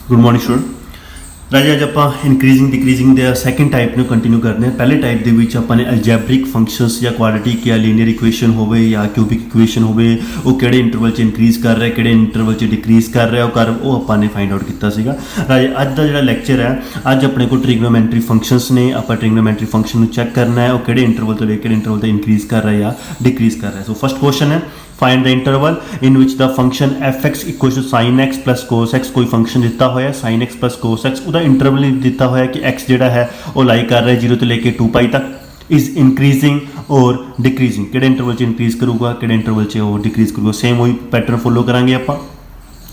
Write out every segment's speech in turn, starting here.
Good morning student राजे अज आप increasing decreasing के second type में कंटिन्यू करते हैं। पहले टाइप के अपने अलजैब्रिक फंक्शनस या क्वाड्रेटिक या लीनियर इक्वेशन हो या क्यूबिक इक्वेशन हो कि इंटरवल च इनक्रीज कर रहा है कि इंटरवल च डिक्रीज कर रहा है कर वो आपने फाइंड आउट किया। राजे अज का जो लैक्चर है अज अपने को ट्रिग्नोमेंट्री फंक्शनस ने आप ट्रिग्नोमेंट्री फंक्शन चैक करना है वो कि इंटरवल तो लेकर इंटरवल तो इनक्रीज कर रहा है या डिक्रीज कर रहा है। सो फर्स्ट क्वेश्चन है find the interval in which the function F X equal to sine X plus cos X. कोई फंक्शन दिता होया sine X plus cos X उसका इंटरवल नहीं दिता होया कि एक्स जोड़ा है वो लाई कर रहा है 0 तो लेके 2π तक इज इनक्रीजिंग और डिक्रीजिंग कि इंटरवल च इनक्रीज करूँगा कि इंटरवल च वो डिक्रीज करूँगा। सेम वही पैटर्न फॉलो करांगे आप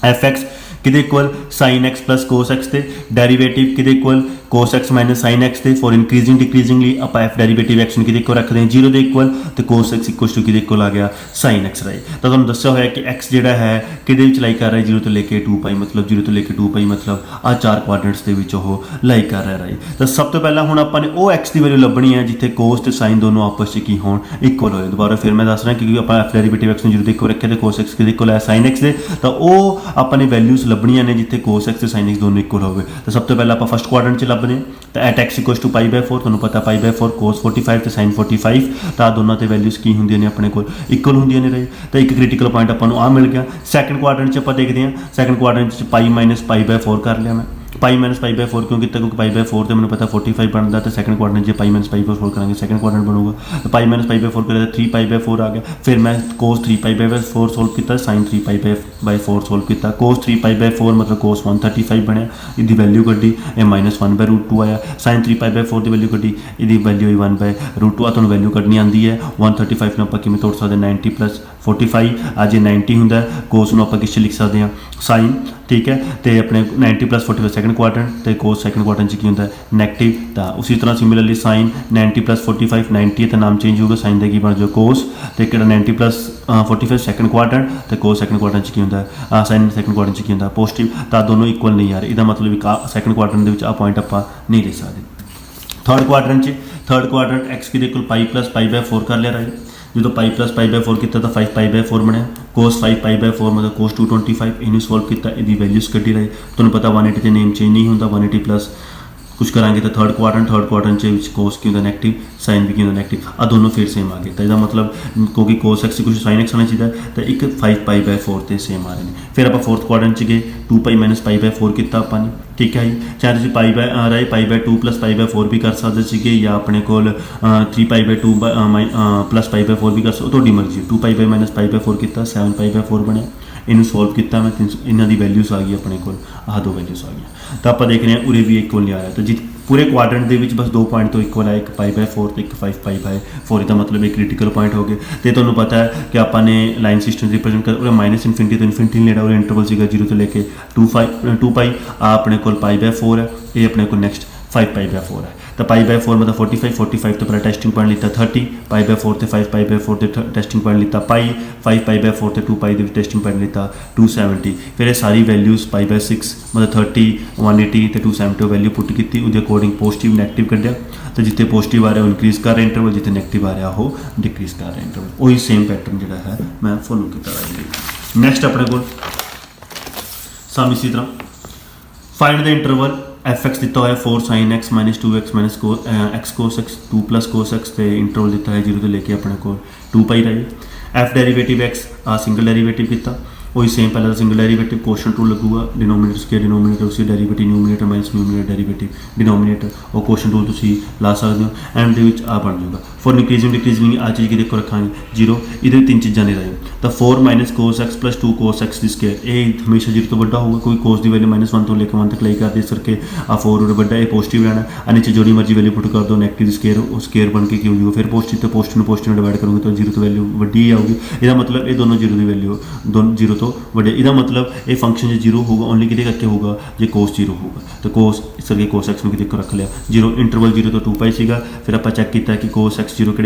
एफ एक्स कि equal sign X plus cos x के डेरीवेटिव कि equal cos x minus sine x के फॉर इनक्रीजिंग डिक्रीजिंगली आप एफ डेरीवेटिव एक्स कि इक्वल रखते हैं 0 के इक्वल तो कोस एक्स इक्वल टू कि इक्वल आ गया साइन एक्स राइट। तो तुहानूं दस्सिया होया कि एक्स जोड़ा है कि लाई कर रहा है 0 तो लेके 2π मतलब 0 तो लेके 2π मतलब आ 4 क्वाड्रेंट्स के लाई कर रहा है राइट। तो सब तो पहला हुण आपां ने वो एक्स की वैल्यू लभनी है जिथे कोस तो साइन दोनों आपस की होण इक्वल होए। दोबारा फिर मैं दस रहा क्योंकि आप एफ डेरीवेटिव एक्स 0 इक्वल रखे तो कोस एक्स कि इक्वल है साइन एक्स के तो वो आपां ने वैल्यूज लभनियां ने जिथे कोस एक्स साइन एक्स दोनों इक्वल हो। तो सब तो पहला आप फर्स्ट क्वाड्रेंट च लभने तो एट एक्स इक्वल टू π/4 तुहानूं पता π/4 कोस 45 तो साइन 45 तो दोनों ते वैल्यूज की होंदियां ने अपने को इक्वल होंदियां ने रही। तो एक क्रिटिकल पॉइंट आपां नूं आ मिल गया। सैकेंड क्वाड्रेंट च आपां देखते हैं सैकेंड क्वाड्रेंट च π - π/4 कर लिया मैं π - π/4 क्यों किया क्योंकि π/4 तो मैंने पता 45 बनता तो सैकेंड क्वाड्रेंट जो π - π/4 करेंगे सैकेंड क्वाड्रेंट बनूगा तो π - π/4 करें 3π/4 आ गया। फिर मैं कोस 3π/4 सोल्व किया साइन 3π/4 सोल्व किया कोस 3π/4 मतलब कोस 135 बनया इसकी वैल्यू कड्डी ये -1/√2 आया साइन 3π/4 की वैल्यू कड्डी इसकी वैल्यू 1/√2 तुहानूं वैल्यू कड्डनी आती है 135 में आप किमें तोड़ सकते 90 + 45 आज 90 होंगे कोस में आप किस लिख सकते हैं साइन ठीक है। तो अपने 90 + 45 सैकेंड क्वाड्रेंट तो कोस सैकेंड क्वाड्रेंट की होंगे नैगेटिव। तो उसी तरह सिमिलरली साइन 90 + 45 90 तो नाम चेंज होगा साइन की बन जाओ कोस तो कि 90 + 45 सैकेंड क्वाड्रेंट तो कोस सैकेंड क्वाड्रेंट की होंगे साइन सैकेंड क्वाड्रेंट की होंगे पॉजिटिव। तो दोनों इक्वल नहीं आ रहे इसका मतलब सैकेंड क्वाड्रेंट के पॉइंट आप नहीं ले सकते। थर्ड क्वाड्रेंट एक्स की इक्वल π + π/4 कर लिया राइट। जो π + π/4 किया तो 5π/4 बनया कोस 5π/4 मतलब कोस 225 इन्हें सॉल्व किया इसकी वैल्यूज कड्डी रही। तुहानूं पता 180 से नेम चेंज नहीं होता 180 प्लस कुछ करांगे तो थर्ड क्वाड्रेंट कोस की होंगे नैगेटिव साइन भी की होंगे नैगेटिव आ दोनों फिर सेम आ गए। तो इसका मतलब क्योंकि कोस एक्स कुछ साइन एक्स आना चाहिए तो एक 5π/4 तो सेम आ रहे हैं। फिर आप फोर्थ क्वाड्रेंट गए 2π - π/4 किया आपने ठीक है जी चाहे तुम π/2 + π/4 भी कर सकते थे या अपने को 3π/2 + π/4 भी कर सकते थोड़ी मर्जी 2π - π/4 किया 7π/4 बनया इन्हू सॉल्व किया मैं इन्हों की वैल्यूज आ गई अपने को आह दो वैल्यूज आ गई। तो आप देख रहे हैं उरे भी इक्वल नहीं आ रहा तो जी पूरे क्वाड्रेंट के बस 2 पॉइंट तो इक्वल है एक π/4 तो एक 5π/4 इसका मतलब एक क्रिटिकल पॉइंट हो गए। तो तुम्हें पता है कि आपने लाइन सिस्टम रिप्रेजेंट कर -∞ तो इन्फिनिटी नहीं लेना और इंटरवल से 0 तो लेके 2π अपने को π/4 है ये अपने को नेक्स्ट 5π/4 है। तो π/4 मतलब 45 तो पहले टेस्टिंग पॉइंट लिता 30 π/4 तो 5π/4 तो टेस्टिंग पॉइंट लिता π 5π/4 तो 2π टेस्टिंग पॉइंट लिता 270। फिर ये सारी वैल्यूज π/6 मतलब 30 180 तो 270 वैल्यू पुट की उसके अकॉर्डिंग पॉजिटिव नैगेटिव कढ़िया तो जितने पॉजिटिव आ रहा है वो इनक्रीज कर रहे इंटरवल जितने नैगेटिव आ रहा वो डिक्रीज कर रहे इंटरवल वही सेम पैटर्न जो है मैं फॉलो किया। नैक्सट अपने को सम इसी तरह find the interval F x दिता है 4 sin x - 2x - x cos x 2 + cos x तो इंटरवल दिता है 0 तो लेके अपने को 2π रही। एफ डेरीवेटिव एक्स आ सिंगल डेरीवेटिव किया वही सेम पहले सिंगल डेरीवेटिव क्वेश्चन टू लगूगा डिनोमिनेटर स्केयर डिनोमिनेटर उसी derivative numerator minus numerator derivative denominator और क्वेश्चन टू तुम ला सकते हो एंड आ बन जाऊगा। फॉर इंक्रीजिंग डिक्रीजिंग आ चीज़ की रखा 0 ये 3 चीज़ा नहीं रही तो 4 - cos x + 2 cos x की स्केयर ये हमेशा 0 तो बड़ा होगा कोई कोस की वैल्यू -1 तो लेकर 1 तक लाई कर दे करके आ 4 और बड़ा ये पॉजिटिव रहना आ नीचे जोड़ी मर्जी वैल्यू पुट कर दो नैगेटिव स्केयर वो स्केयर बन के क्यों होगा फिर पॉजिटिव डिवाइड करोगे तो 0 तो वैल्यू वड्डी आऊगी। इसका मतलब ये दोनों 0 की वैल्यू दोनों 0 तो वड्डे इसका मतलब ये फंक्शन जो 0 होगा ओनली कि करके होगा जो कोस 0 होगा तो कोस इस करके कोस एक्स में कि रख लिया 0 इंटरवल 0 तो 2π सीगा। फिर आप चेक किया कि कोस एक्स 0 कि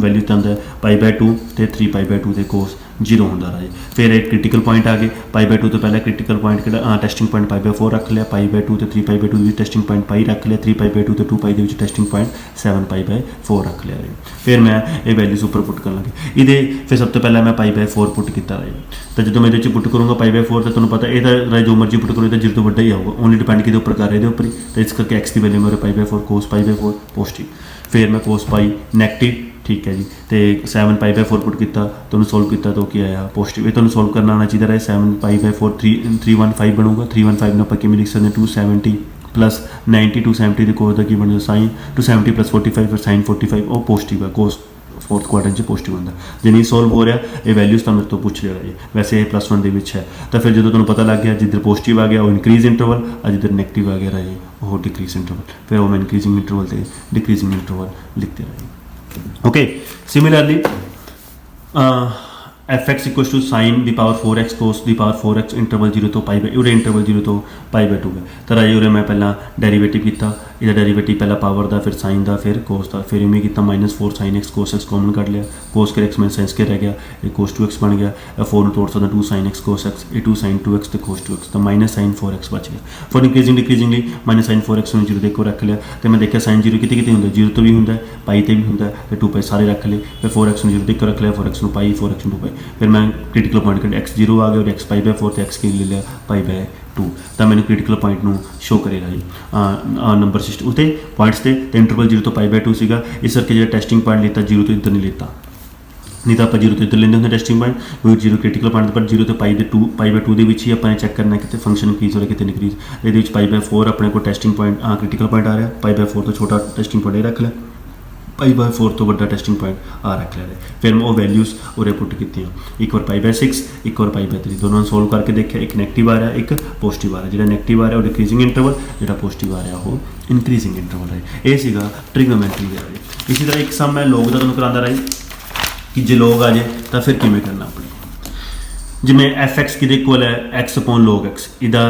वैल्यू आता है π/2 तो 3π/2 तो कोस जीरो होंदा राजे। फिर एक क्रिटिकल पॉइंट आ गए, पाई बाय 2 तो पहले क्रिटिकल पॉइंट किहड़ा टेस्टिंग पॉइंट पाई बाय 4 रख लिया, पाई बाय 2 तो 3 पाई बाय 2 भी टेस्टिंग पॉइंट पाई रख लिया, 3 पाई बाय 2 तो 2 पाई के टेस्टिंग पॉइंट 7 पाई बाय 4 रख लिया राजे। फिर मैं ये वैल्यूज उपर पुट कर लगे ये, फिर सब तो पहले मैं पाई बाय 4 पुट किया राजे। तो जो मैं ये पुट करूँगा पाई बाय 4 तो तुम्हें पता ये जो मर्जी पुट करो तो जीरो तो बड़ा ही आऊगा, ओनली डिपेंड कि उपर कर रहे उपर ही, तो इस करके एक्स की वैल्यू मेरे पाई by 4 cos pi by 4 positive. फिर मैं कोस पाई नैगेटिव, ठीक है जी, तो 7 पाई बाय 4 पुट किया तो उन्होंने सोल्व किया तो क्या आया पॉजिटिव। ये सोल्व करना आना चाहिए रहा 7 पाई बाय 4 315 बनूगा, 315 में आप लिख सकते 270 प्लस 90 270 के कोस का की बनता साइन 270 प्लस 45 फिर साइन 45 वो पॉजिटिव है, कोस फोर्थ क्वाड्रेंट च पॉजिटिव होंगे। जो नहीं सोल्व हो रहा ये वैल्यूज़ तो मेरे तो पूछ लिया है, वैसे ये +1 है। तो फिर जो तुम्हें पता लग गया जिधर पॉजिटिव आ गया वो इंक्रीज इंटरवल, और जिधर नैगेटिव आ गया रहे वो डिक्रीज इंटरवल, फिर वो मैं इंक्रीजिंग इंटरवल से डिक्रीजिंग इंटरवल लिखते रहे। Okay, similarly fx equal to sine दी पावर 4x कोस दी पावर 4x इंटरवल 0 तो पाई बाय, उरे इंटरवल 0 तो पाई बाय 2 है। तो राजे उरे मैं पहला डेरीवेटिव किया, इसका डेरीवेटिव पहला पावर का, फिर साइन का, फिर कोस का, फिर इवें किया -4 sin x कोस x कॉमन कट लिया, कोस के x माइनस साइन के रह गया, ये कोस 2x बन गया, 4 तोड़ सकता 2 sin x कोस x, ये 2 sin 2x तो कोस 2x, तो माइनस साइन 4x बच गया। फॉर इंक्रीजिंग डिक्रीजिंगली माइनस साइन 4x में 0 देखो रख लिया, तो मैं देखा साइन 0 कितने कितने होंगे, 0 तो भी होंगे, पाई तो भी होंगे, फिर 2 पाई सारे रख लिए, फिर 4x में 0 देखो रख लिया, 4x में पाई 4x में 2 पाई, फिर मैं क्रिटिकल पॉइंट कर x 0 आ गया और x पाई बाय 4 तो x के ले लिया पाई बाय 2, तो मैंने क्रिटिकल पॉइंट में शो करेगा जी नंबर सिस्टम उत्ते पॉइंट्स से, तो इंटरवल 0 तो पाई बाय 2 सीगा, इस करके जो टेस्टिंग पॉइंट लेता 0 तो इधर नहीं लेता, नहीं तो आप 0 तो इधर लेंदे होंगे टेस्टिंग पॉइंट, क्योंकि 0 क्रिटिकल पॉइंट पर 0 तो पाई बाय 2 ਦੇ ਵਿੱਚ ਹੀ ਆਪਾਂ ਚੈੱਕ ਕਰਨਾ ਕਿਤੇ ਫੰਕਸ਼ਨ ਇੰਕਰੀਜ਼ ਹੋ ਰਿਹਾ ਕਿਤੇ ਡਿਕਰੀਜ਼। ਇਹਦੇ ਵਿੱਚ ਪਾਈ ਬਾय 4 ਆਪਣੇ ਕੋਲ ਟੈਸਟਿੰਗ ਪॉइंट क्रिटिकल पॉइंट आ रहा, पाई बाय 4 तो छोटा टेस्टिंग पॉइंट रख लिया, पाई बाय 4 तो बड़ा टेस्टिंग पॉइंट आ रख लिया। फिर मैं वो वैल्यूज़ उरे पुट की, एक बार पाई बाय 6 एक और पाई बाय 3, दोनों सोल्व करके देखा, एक नैगेटिव आ रहा है एक पॉजिटिव आ रहा है, जो नैगेटिव आ रहा है वो डिक्रीजिंग इंटरवल, जो पॉजिटिव आ रहा है वो इंक्रीजिंग इंटरवल है। ये सीगा ट्रिग्नोमेट्री का। इसी तरह एक सम मैं लॉग का तुहानूं करांदा रहा कि जो लॉग आ जाए तो फिर किमें करना अपनी, जिमें fx कि इक्वल है x अपॉन log x, इहदा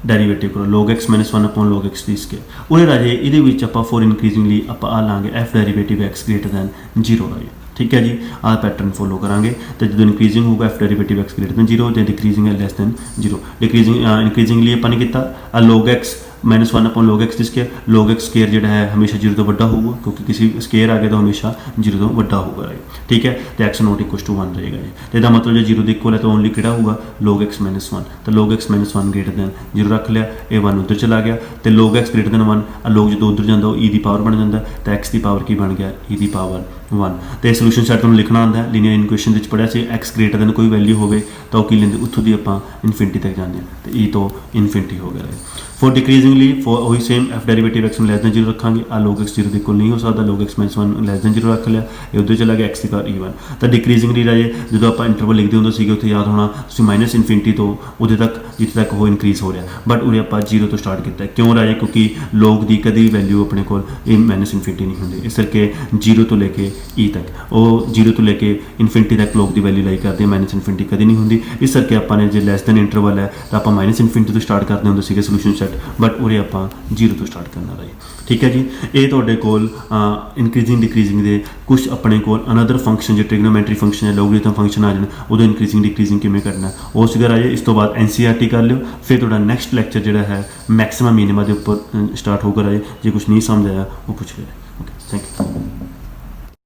डेरीवेटिव करो log x -1 upon log x दी स्केयर उहदे राजे इहदे विच आपां फॉर इंक्रीजिंगली आपां आ लांगे f derivative x greater than 0 राजे, ठीक है जी। आ पैटर्न फॉलो करांगे, तो जो इंक्रीजिंग होगा f derivative x greater than 0, जो डिक्रीजिंग है लेस दैन 0, डिक्रीजिंग इंक्रीजिंगली अपन ने किया log x -1 upon log x दी स्केयर, log x स्केयर जो है हमेशा 0 तो बड़ा होगा, क्योंकि किसी स्केयर आ गया तो हमेशा 0 तो बड़ा होगा, ठीक है। तो x नॉट इक्वल टू 1 रहेगा, तो इसका मतलब जो 0 इक्वल है तो ओनली किहड़ा होगा log x -1, तो log x -1 ग्रेटर दैन 0 रख लिया, ये 1 उधर चला गया, तो log x greater then 1, log जो उधर जाता e की पावर बन जाता, तो x की पावर की बन गया e की पावर 1। तो सोल्यूशन सैट तुहानूं लिखना आंदा है, लीनियर इक्वेशन पढ़िया से x ग्रेटर दैन कोई वैल्यू होवे तो की लेंदे उत्थों दी आपां इनफिनिटी तक जाते हैं, तो e तो इनफिनिटी हो गया। फॉर डिक्रीजिंगली फॉर वही सेम f डेरीवेटिव x में लेस दैन 0 रखांगे, आ log x 0 इक्वल नहीं हो सकता, log x -1 लेस दैन 0 रख लिया, ये उधर चला गया x की पावर e1। तो डिक्रीजिंगली राजे जो आप इंटरवल लिखते होंगे सीगे उत्थे याद होना -इनफिनिटी तो उदे तक जिथे तक वो इंक्रीज हो रहा, बट उरे आप 0 तो स्टार्ट किया, क्यों राजे क्योंकि log की कभी वैल्यू अपने को -इनफिनिटी नहीं होंगी, इस करके 0 तो लेके e तक वो 0 तो लेके इनफिनिटी तक log की वैल्यू लाई करते हैं, -इनफिनिटी कभी नहीं होंगी, इस करके आपने जो लेस दैन इंटरवल है तो आप -इनफिनिटी तो स्टार्ट करते होंगे सीगे सोल्यूशन सैट, बट उरे आप 0 तो स्टार्ट करना रहे, ठीक है जी। ये तुहाडे कोल इंक्रीजिंग डिक्रीजिंग दे कुछ अपने कोल अनदर फंक्शन जो ट्रिग्नोमेट्री फंक्शन है लॉगरिथम फंक्शन आ जाए उदों इंक्रीजिंग डिक्रीजिंग किमें करना वो सीगा राजे। इस तो बाद NCERT कर लियो, फिर तुहाडा नैक्सट लैक्चर जिहड़ा है मैक्सिमम मिनिमा के उपर स्टार्ट होगा राजे, जे कुछ नहीं समझ आया वो पूछ लियो। Okay, thank you.